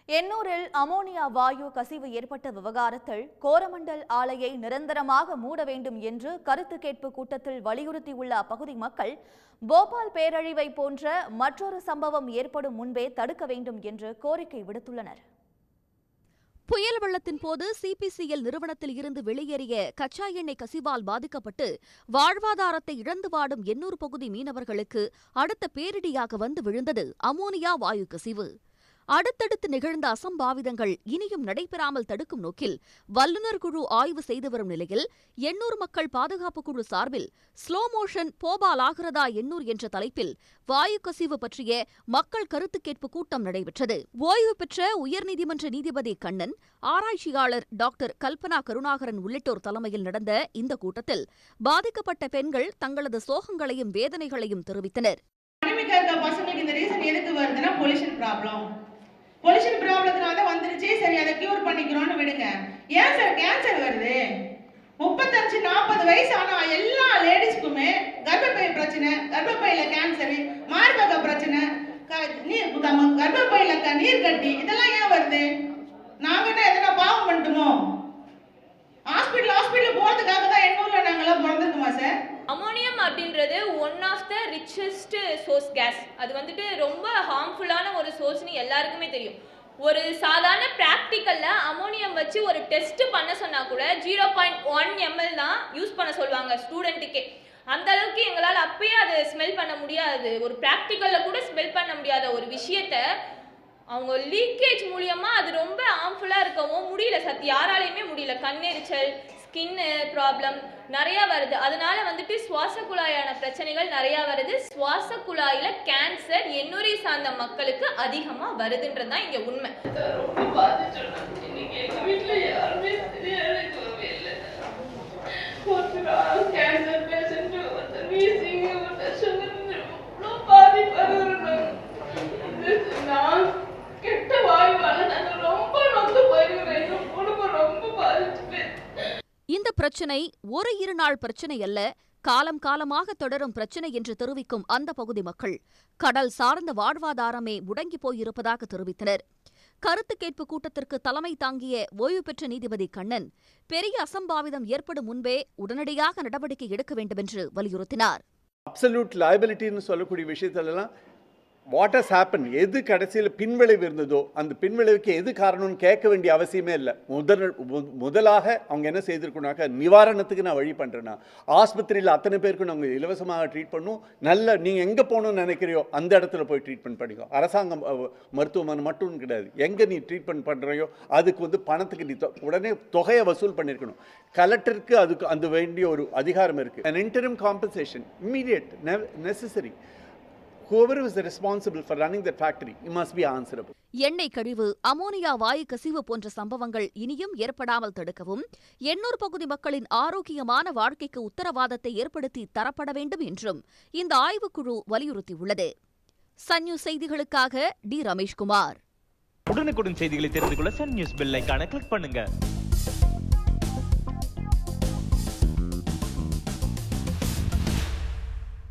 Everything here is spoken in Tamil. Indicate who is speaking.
Speaker 1: எண்ணூரில் அமோனியா வாயு கசிவு ஏற்பட்ட விவகாரத்தில் கோரமண்டல் ஆலையை நிரந்தரமாக மூட வேண்டும் என்று கருத்து கேட்பு கூட்டத்தில் வலியுறுத்தியுள்ள அப்பகுதி மக்கள் போபால் பேரழிவை போன்ற மற்றொரு சம்பவம் ஏற்படும் முன்பே தடுக்க வேண்டும் என்று கோரிக்கை விடுத்துள்ளனர்.
Speaker 2: புயல் வெள்ளத்தின் போது சிபிசிஎல் நிறுவனத்தில் இருந்து வெளியேறிய கச்சா எண்ணெய் கசிவால் பாதிக்கப்பட்டு வாழ்வாதாரத்தை இழந்து வாடும் எண்ணூர் பகுதி மீனவர்களுக்கு அடுத்த பேரிடியாக வந்து விழுந்தது அமோனியா வாயு கசிவு. அடுத்தடுத்து நிகழ்ந்த அசம்பாவிதங்கள் இனியும் நடைபெறாமல் தடுக்கும் நோக்கில் வல்லுநர் குழு ஆய்வு செய்து வரும் நிலையில் எண்ணூர் மக்கள் பாதுகாப்பு குழு சார்பில் ஸ்லோ மோஷன் போபால் ஆகிறதா எண்ணூர் என்ற தலைப்பில் வாயு கசிவு பற்றிய மக்கள் கருத்து கேட்பு கூட்டம் நடைபெற்றது. ஓய்வு பெற்ற உயர்நீதிமன்ற நீதிபதி கண்ணன், ஆராய்ச்சியாளர் டாக்டர் கல்பனா கருணாகரன் உள்ளிட்டோர் தலைமையில் நடந்த இந்த கூட்டத்தில் பாதிக்கப்பட்ட பெண்கள் தங்களது சோகங்களையும் வேதனைகளையும் தெரிவித்தனர்.
Speaker 3: பொல்யூஷன் ப்ராப்ளத்தினால தான் வந்துருச்சு, சரி அதை கியூர் பண்ணிக்கிறோம்னு விடுங்க. ஏன் சார் கேன்சர் வருது? 35-40 வயசு ஆனா எல்லா லேடிஸ்க்குமே கர்ப்பப்பை பிரச்சனை, கர்ப்பப்பையில கேன்சர், மார்பக பிரச்சனை, கர்ப்பப்பையில நீர் கட்டி, இதெல்லாம் ஏன் வருது? நாங்க என்ன எதனா பாவம் பண்ணிட்டோமோ? ஹாஸ்பிட்டல் போறதுக்காக தான் எண்ணூர்ல நாங்களாம் பிறந்திருக்கோமா சார்?
Speaker 4: அமோனியம் அப்படின்றது one of the richest source gas. அது வந்துட்டு ரொம்ப ஹார்ம்ஃபுல்லான ஒரு சோர்ஸ்னு எல்லாருக்குமே தெரியும். ஒரு சாதாரண ப்ராக்டிக்கல்ல அமோனியம் வச்சு ஒரு டெஸ்ட் பண்ண சொன்னா கூட 0.1 ml தான் யூஸ் பண்ண சொல்லுவாங்க ஸ்டூடெண்ட்டுக்கே. அந்த அளவுக்கு எங்களால் அப்பயே அதை ஸ்மெல் பண்ண முடியாது. ஒரு ப்ராக்டிக்கல்ல கூட ஸ்மெல் பண்ண முடியாத ஒரு விஷயத்த அவங்க லீக்கேஜ் மூலியமா அது ரொம்ப ஹார்ம்ஃபுல்லா இருக்கவும் முடியல. யாராலையுமே முடியல. கண்ணெரிச்சல், ஸ்கின்னு ப்ராப்ளம் நிறைய வருது. அதனால வந்துட்டு சுவாச குழாயான பிரச்சனைகள் நிறைய வருது. சுவாச குழாயில கேன்சர் எண்ணூரை சார்ந்த மக்களுக்கு அதிகமா வருதுன்றதுதான் இங்க உண்மை.
Speaker 2: இந்த பிரச்சினை ஒரு இரு நாள் பிரச்சினை அல்ல, காலம் காலமாக தொடரும் பிரச்சினை என்று தெரிவிக்கும் அந்த பகுதி மக்கள் கடல் சார்ந்த வாழ்வாதாரமே முடங்கி போயிருப்பதாக தெரிவித்தனர். கருத்து கேட்பு கூட்டத்திற்கு தலைமை தாங்கிய ஓய்வு பெற்ற நீதிபதி கண்ணன் பெரிய அசம்பாவிதம் ஏற்படும் முன்பே உடனடியாக நடவடிக்கை எடுக்க வேண்டுமென்று வலியுறுத்தினார்.
Speaker 5: அப்சல்யூட் லைபிலிட்டின்னு சொல்லக்கூடிய விஷயத்திலலாம் வாட் ஹஸ் ஹேப்பன், எது கடைசியில் பின்விளைவு இருந்ததோ அந்த பின்விளைவுக்கு எது காரணம்னு கேட்க வேண்டிய அவசியமே இல்லை. முதலாக அவங்க என்ன செய்திருக்கணும்னாக்கா, நிவாரணத்துக்கு நான் வழி பண்ணுறேன்னா ஆஸ்பத்திரியில் அத்தனை பேருக்கும் நாங்கள் இலவசமாக ட்ரீட் பண்ணும். நல்ல நீங்கள் எங்கே போகணும்னு நினைக்கிறியோ அந்த இடத்துல போய் ட்ரீட்மெண்ட் பண்ணிக்கோ. அரசாங்கம் மருத்துவமனை மட்டும் கிடையாது, எங்கே நீ ட்ரீட்மெண்ட் பண்ணுறையோ அதுக்கு பணத்துக்கு நீ உடனே தொகையை வசூல் பண்ணியிருக்கணும். கலெக்டருக்கு அதுக்கு அந்த வேண்டிய ஒரு அதிகாரம் இருக்குது. an interim compensation immediate necessary. Whoever is responsible for running that factory, he must be answerable.
Speaker 2: எண்ணெய் கழிவு, அமோனியா வாயு கசிவு போன்ற சம்பவங்கள் இனியும் ஏற்படாமல் தடுக்கவும் எண்ணூர் பகுதி மக்களின் ஆரோக்கியமான வாழ்க்கைக்கு உத்தரவாதத்தை ஏற்படுத்தி தரப்பட வேண்டும் என்றும் இந்த ஆய்வுக்குழு வலியுறுத்தியுள்ளது. சன் நியூஸ் செய்திகளுக்காக டி. ரமேஷ்குமார்.
Speaker 6: உடனுக்குடன் செய்திகளை தெரிந்து கொள்ள சன் நியூஸ் பெல் ஐகானை கிளிக் பண்ணுங்க.